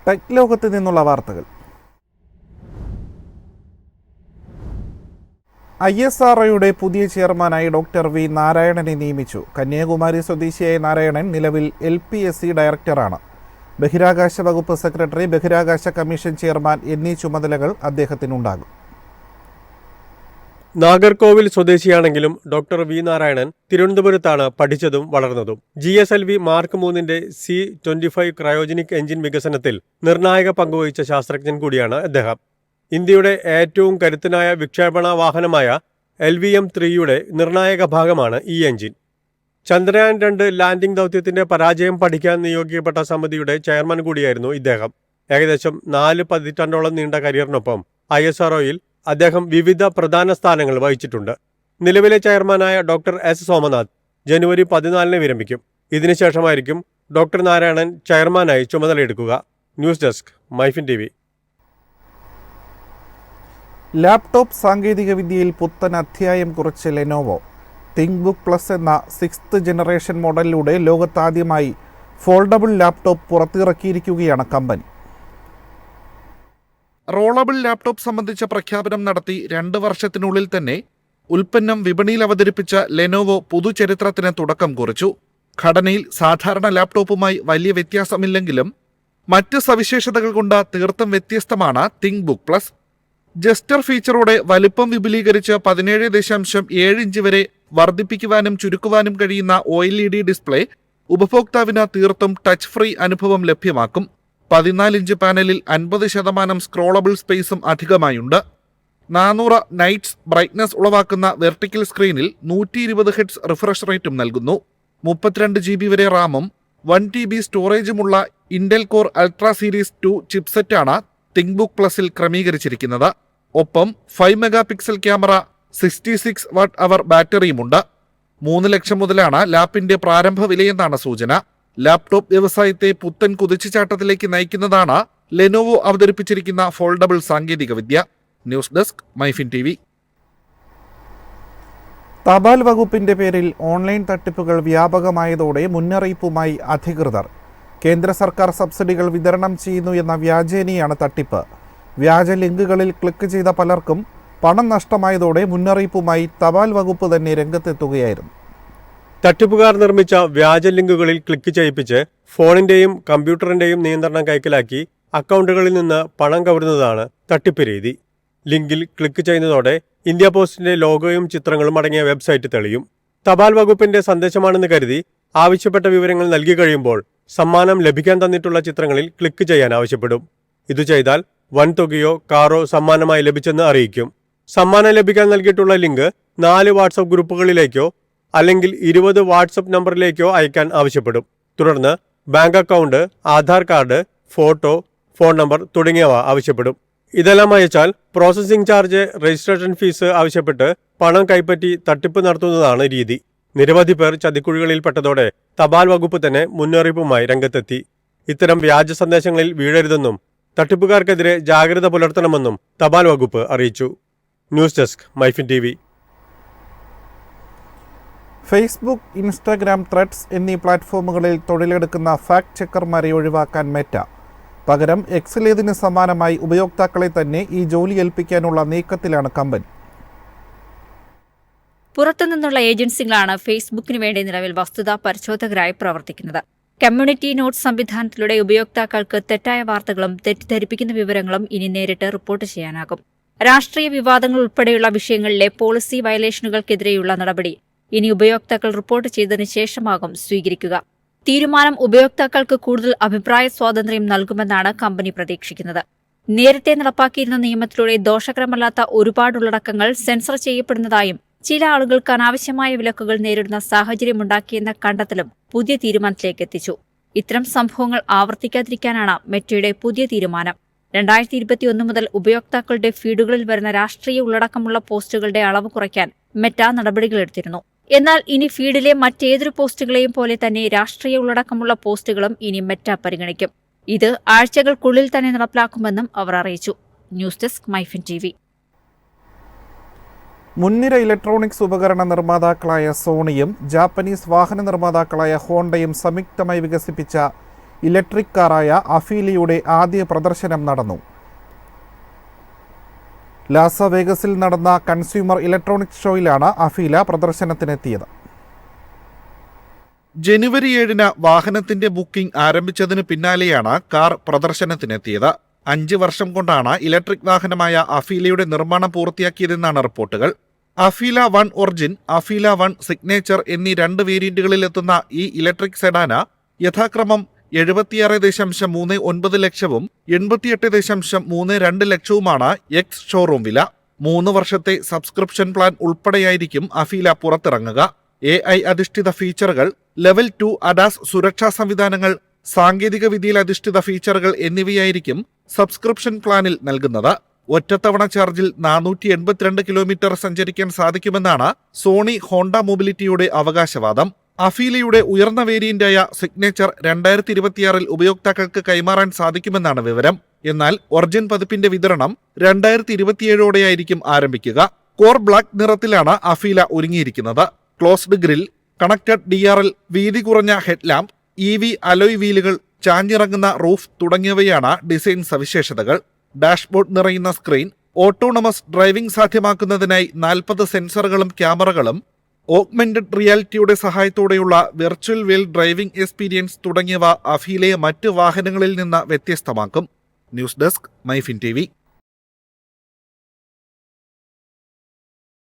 Tech ലോകത്ത് നിന്നുള്ള വാർത്തകൾ. ISROയുടെ പുതിയ ചെയർമാനായി ഡോക്ടർ വി നാരായണനെ നിയമിച്ചു. കന്യാകുമാരി സ്വദേശിയായ നാരായണൻ നിലവിൽ LPSC ഡയറക്ടറാണ്. ബഹിരാകാശ വകുപ്പ് സെക്രട്ടറി, ബഹിരാകാശ കമ്മീഷൻ ചെയർമാൻ എന്നീ ചുമതലകൾ അദ്ദേഹത്തിനുണ്ടാകും. നാഗർകോവിൽ സ്വദേശിയാണെങ്കിലും ഡോക്ടർ വി നാരായണൻ തിരുവനന്തപുരത്താണ് പഠിച്ചതും വളർന്നതും. GSLV മാർക്ക് 3ന്റെ C-25 ക്രയോജനിക് എഞ്ചിൻ വികസനത്തിൽ നിർണായക പങ്കുവഹിച്ച ശാസ്ത്രജ്ഞൻ കൂടിയാണ് അദ്ദേഹം. ഇന്ത്യയുടെ ഏറ്റവും കരുത്തനായ വിക്ഷേപണ വാഹനമായ LVM-3യുടെ നിർണായക ഭാഗമാണ് ഈ എഞ്ചിൻ. ചന്ദ്രയാൻ 2 ലാൻഡിംഗ് ദൗത്യത്തിന്റെ പരാജയം പഠിക്കാൻ നിയോഗിക്കപ്പെട്ട സമിതിയുടെ ചെയർമാൻ കൂടിയായിരുന്നു ഇദ്ദേഹം. ഏകദേശം 4 പതിറ്റാണ്ടോളം നീണ്ട കരിയറിനൊപ്പം ISROയിൽ അദ്ദേഹം വിവിധ പ്രധാന സ്ഥാനങ്ങൾ വഹിച്ചിട്ടുണ്ട്. നിലവിലെ ചെയർമാനായ ഡോക്ടർ S സോമനാഥ് ജനുവരി 14 വിരമിക്കും. ഇതിനുശേഷമായിരിക്കും ഡോക്ടർ നാരായണൻ ചെയർമാനായി ചുമതലയെടുക്കുക. News desk, MyFin TV. Laptop സാങ്കേതികവിദ്യയിൽ പുത്തൻ അധ്യായം കുറിച്ച് ലെനോവോ. തിങ്ക്ബുക്ക് പ്ലസ് എന്ന 6th ജനറേഷൻ മോഡലിലൂടെ ലോകത്താദ്യമായി ഫോൾഡബിൾ ലാപ്ടോപ്പ് പുറത്തിറക്കിയിരിക്കുകയാണ് കമ്പനി. റോളബിൾ ലാപ്ടോപ്പ് സംബന്ധിച്ച പ്രഖ്യാപനം നടത്തി 2 വർഷത്തിനുള്ളിൽ തന്നെ ഉൽപ്പന്നം വിപണിയിൽ അവതരിപ്പിച്ച ലെനോവോ പുതുചരിത്രത്തിന് തുടക്കം കുറിച്ചു. ഘടനയിൽ സാധാരണ ലാപ്ടോപ്പുമായി വലിയ വ്യത്യാസമില്ലെങ്കിലും മറ്റ് സവിശേഷതകൾ കൊണ്ട് തീർത്തും വ്യത്യസ്തമാണ് തിങ്ക്ബുക്ക് പ്ലസ്. ജസ്റ്റർ ഫീച്ചറോടെ വലിപ്പം വിപുലീകരിച്ച് 17.7 ഇഞ്ച് വരെ വർദ്ധിപ്പിക്കുവാനും ചുരുക്കുവാനും കഴിയുന്ന OLED ഡിസ്പ്ലേ ഉപഭോക്താവിന് തീർത്തും ടച്ച് ഫ്രീ അനുഭവം ലഭ്യമാക്കും. 14 ഇഞ്ച് പാനലിൽ 50% സ്ക്രോളബിൾ സ്പേസും അധികമായുണ്ട്. 400 നൈറ്റ്സ് ബ്രൈറ്റ്നസ് ഉളവാക്കുന്ന വെർട്ടിക്കൽ സ്ക്രീനിൽ 120 Hz റിഫ്രഷ് റേറ്റും നൽകുന്നു. 32 GB വരെ റാമും 1 TB സ്റ്റോറേജുമുള്ള ഇന്റൽ കോർ അൾട്രാ സീരീസ് 2 ചിപ്സെറ്റാണ് തിങ്ക്ബുക്ക് പ്ലസിൽ ക്രമീകരിച്ചിരിക്കുന്നത്. ഒപ്പം 5 മെഗാപിക്സൽ ക്യാമറ, 66 Wh ബാറ്ററിയുമുണ്ട്. 3 ലക്ഷം മുതലാണ് ലാപ്പിന്റെ പ്രാരംഭ വിലയെന്നാണ് സൂചന. ലാപ്ടോപ്പ് വ്യവസായത്തെ പുത്തൻ കുതിച്ചുചാട്ടത്തിലേക്ക് നയിക്കുന്നതാണ് ലെനോവോ അവതരിപ്പിച്ചിരിക്കുന്ന ഫോൾഡബിൾ സാങ്കേതികവിദ്യ. News desk, MyFin TV. തപാൽ വകുപ്പിന്റെ പേരിൽ ഓൺലൈൻ തട്ടിപ്പുകൾ വ്യാപകമായതോടെ മുന്നറിയിപ്പുമായി അധികൃതർ. കേന്ദ്ര സർക്കാർ സബ്സിഡികൾ വിതരണം ചെയ്യുന്നു എന്ന വ്യാജേനയാണ് തട്ടിപ്പ്. വ്യാജ ലിങ്കുകളിൽ ക്ലിക്ക് ചെയ്ത പലർക്കും പണം നഷ്ടമായതോടെ മുന്നറിയിപ്പുമായി തപാൽ വകുപ്പ് തന്നെ രംഗത്തെത്തുകയായിരുന്നു. തട്ടിപ്പുകാർ നിർമ്മിച്ച വ്യാജ ലിങ്കുകളിൽ ക്ലിക്ക് ചെയ്യിപ്പിച്ച് ഫോണിന്റെയും കമ്പ്യൂട്ടറിന്റെയും നിയന്ത്രണം കൈക്കലാക്കി അക്കൗണ്ടുകളിൽ നിന്ന് പണം കവരുന്നതാണ് തട്ടിപ്പ് രീതി. ലിങ്കിൽ ക്ലിക്ക് ചെയ്യുന്നതോടെ ഇന്ത്യ പോസ്റ്റിന്റെ ലോഗോയും ചിത്രങ്ങളും അടങ്ങിയ വെബ്സൈറ്റ് തെളിയും. തപാൽ വകുപ്പിന്റെ സന്ദേശമാണെന്ന് കരുതി ആവശ്യപ്പെട്ട വിവരങ്ങൾ നൽകി കഴിയുമ്പോൾ സമ്മാനം ലഭിക്കാൻ തന്നിട്ടുള്ള ചിത്രങ്ങളിൽ ക്ലിക്ക് ചെയ്യാൻ ആവശ്യപ്പെടും. ഇത് ചെയ്താൽ വൻതുകയോ കാറോ സമ്മാനമായി ലഭിച്ചെന്ന് അറിയിക്കും. സമ്മാനം ലഭിക്കാൻ നൽകിയിട്ടുള്ള ലിങ്ക് 4 വാട്സപ്പ് ഗ്രൂപ്പുകളിലേക്കോ അല്ലെങ്കിൽ 20 വാട്സപ്പ് നമ്പറിലേക്കോ അയക്കാൻ ആവശ്യപ്പെടും. തുടർന്ന് bank account, Aadhaar card, photo, phone number തുടങ്ങിയവ ആവശ്യപ്പെടും. ഇതെല്ലാം അയച്ചാൽ പ്രോസസ്സിംഗ് ചാർജ്, രജിസ്ട്രേഷൻ ഫീസ് ആവശ്യപ്പെട്ട് പണം കൈപ്പറ്റി തട്ടിപ്പ് നടത്തുന്നതാണ് രീതി. നിരവധി പേർ ചതിക്കുഴികളിൽപ്പെട്ടതോടെ തപാൽ വകുപ്പ് തന്നെ മുന്നറിയിപ്പുമായി രംഗത്തെത്തി. ഇത്തരം വ്യാജ സന്ദേശങ്ങളിൽ വീഴരുതെന്നും തട്ടിപ്പുകാർക്കെതിരെ ജാഗ്രത പുലർത്തണമെന്നും തപാൽ വകുപ്പ് അറിയിച്ചു. News desk, MyFin TV. Facebook, Instagram, Threads എന്നീ പ്ലാറ്റ്ഫോമുകളിൽ തൊഴിലെടുക്കുന്ന ഫാക്ട് ചെക്കർമാരെ ഒഴിവാക്കാൻ മെറ്റ. പകരം എക്സിലേതിന് സമാനമായി ഉപയോക്താക്കളെ തന്നെ ഈ ജോലി ഏൽപ്പിക്കാനുള്ള നീക്കത്തിലാണ് കമ്പനി. പുറത്തുനിന്നുള്ള ഏജൻസികളാണ് ഫേസ്ബുക്കിന് വേണ്ടി നിലവിൽ വസ്തുതാ പരിശോധകരായി പ്രവർത്തിക്കുന്നത്. കമ്മ്യൂണിറ്റി നോട്ട് സംവിധാനത്തിലൂടെ ഉപയോക്താക്കൾക്ക് തെറ്റായ വാർത്തകളും തെറ്റിദ്ധരിപ്പിക്കുന്ന വിവരങ്ങളും ഇനി നേരിട്ട് റിപ്പോർട്ട് ചെയ്യാനാകും. രാഷ്ട്രീയ വിവാദങ്ങൾ ഉൾപ്പെടെയുള്ള വിഷയങ്ങളിലെ പോളിസി വയലേഷനുകൾക്കെതിരെയുള്ള നടപടി ഇനി ഉപയോക്താക്കൾ റിപ്പോർട്ട് ചെയ്തതിനു ശേഷമാകും സ്വീകരിക്കുക. തീരുമാനം ഉപയോക്താക്കൾക്ക് കൂടുതൽ അഭിപ്രായ സ്വാതന്ത്ര്യം നൽകുമെന്നാണ് കമ്പനി പ്രതീക്ഷിക്കുന്നത്. നേരത്തെ നടപ്പാക്കിയിരുന്ന നിയമത്തിലൂടെ ദോഷകരമല്ലാത്ത ഒരുപാട് ഉള്ളടക്കങ്ങൾ സെൻസർ ചെയ്യപ്പെടുന്നതായും ചില ആളുകൾക്ക് അനാവശ്യമായ വിലക്കുകൾ നേരിടുന്ന സാഹചര്യമുണ്ടാക്കിയെന്ന കണ്ടെത്തലും പുതിയ തീരുമാനത്തിലേക്ക് എത്തിച്ചു. ഇത്തരം സംഭവങ്ങൾ ആവർത്തിക്കാതിരിക്കാനാണ് മെറ്റയുടെ പുതിയ തീരുമാനം. 2021 മുതൽ ഉപയോക്താക്കളുടെ ഫീഡുകളിൽ വരുന്ന രാഷ്ട്രീയ ഉള്ളടക്കമുള്ള പോസ്റ്റുകളുടെ അളവ് കുറയ്ക്കാൻ മെറ്റ നടപടികളെടുത്തിരുന്നു. എന്നാൽ ഇനി ഫീഡിലെ മറ്റേതൊരു പോസ്റ്റുകളെയും പോലെ തന്നെ രാഷ്ട്രീയ ഉള്ളടക്കമുള്ള പോസ്റ്റുകളും ഇനി മെറ്റ പരിഗണിക്കും. ഇത് ആഴ്ചകൾക്കുള്ളിൽ തന്നെ നടപ്പിലാക്കുമെന്നും അവർ അറിയിച്ചു. News desk, MyFin TV. മുൻനിര ഇലക്ട്രോണിക്സ് ഉപകരണ നിർമ്മാതാക്കളായ സോണിയും ജാപ്പനീസ് വാഹന നിർമ്മാതാക്കളായ ഹോണ്ടയും സംയുക്തമായി വികസിപ്പിച്ച ഇലക്ട്രിക് കാറായ അഫീലിയുടെ ആദ്യ പ്രദർശനം നടന്നു. ലാസ് വേഗസിൽ നടന്ന കൺസ്യൂമർ ഇലക്ട്രോണിക്സ് ഷോയിലാണ് അഫീല പ്രദർശനത്തിനെത്തിയത്. ജനുവരി 7-ന് വാഹനത്തിന്റെ ബുക്കിംഗ് ആരംഭിച്ചതിന് പിന്നാലെയാണ് കാർ പ്രദർശനത്തിനെത്തിയത്. 5 വർഷം കൊണ്ടാണ് ഇലക്ട്രിക് വാഹനമായ അഫീലയുടെ നിർമ്മാണം പൂർത്തിയാക്കിയതെന്നാണ് റിപ്പോർട്ടുകൾ. അഫീല 1 ഒറിജിൻ, അഫീല 1 സിഗ്നേച്ചർ എന്നീ 2 വേരിയന്റുകളിലെത്തുന്ന ഈ ഇലക്ട്രിക് സെഡാന് യഥാക്രമം 76.39 ലക്ഷവും 88.32 ലക്ഷവുമാണ് എക്സ് ഷോറൂം വില. 3 വർഷത്തെ സബ്സ്ക്രിപ്ഷൻ പ്ലാൻ ഉൾപ്പെടെയായിരിക്കും അഫീല പുറത്തിറങ്ങുക. AI അധിഷ്ഠിത ഫീച്ചറുകൾ, ലെവൽ 2 അഡാസ് സുരക്ഷാ സംവിധാനങ്ങൾ, സാങ്കേതിക വിദ്യയിൽ അധിഷ്ഠിത ഫീച്ചറുകൾ എന്നിവയായിരിക്കും സബ്സ്ക്രിപ്ഷൻ പ്ലാനിൽ നൽകുന്നത്. ഒറ്റത്തവണ ചാർജിൽ 482 കിലോമീറ്റർ സഞ്ചരിക്കാൻ സാധിക്കുമെന്നാണ് സോണി ഹോണ്ട മൊബിലിറ്റിയുടെ അവകാശവാദം. അഫീലയുടെ ഉയർന്ന വേരിയന്റായ സിഗ്നേച്ചർ 2026-ൽ ഉപയോക്താക്കൾക്ക് കൈമാറാൻ സാധിക്കുമെന്നാണ് വിവരം. എന്നാൽ ഒറിജിൻ പതിപ്പിന്റെ വിതരണം 2027ഓടെയായിരിക്കും ആരംഭിക്കുക. കോർ ബ്ലാക്ക് നിറത്തിലാണ് അഫീല ഒരുങ്ങിയിരിക്കുന്നത്. ക്ലോസ്ഡ് ഗ്രിൽ, കണക്റ്റഡ് DRL, വീതി കുറഞ്ഞ ഹെഡ്ലാമ്പ്, EV അലോയ് വീലുകൾ, ചാഞ്ഞിറങ്ങുന്ന റൂഫ് തുടങ്ങിയവയാണ് ഡിസൈൻ സവിശേഷതകൾ. ഡാഷ്ബോർഡ് നിറയുന്ന സ്ക്രീൻ, ഓട്ടോണമസ് ഡ്രൈവിംഗ് സാധ്യമാക്കുന്നതിനായി 40 സെൻസറുകളും ക്യാമറകളും, ഓഗ്മെന്റഡ് റിയാലിറ്റിയുടെ സഹായത്തോടെയുള്ള വെർച്വൽ വേൾഡ് ഡ്രൈവിംഗ് എക്സ്പീരിയൻസ് തുടങ്ങിയവ അഫീലയെ മറ്റ് വാഹനങ്ങളിൽ നിന്ന് വ്യത്യസ്തമാക്കും. News desk, MyFin TV.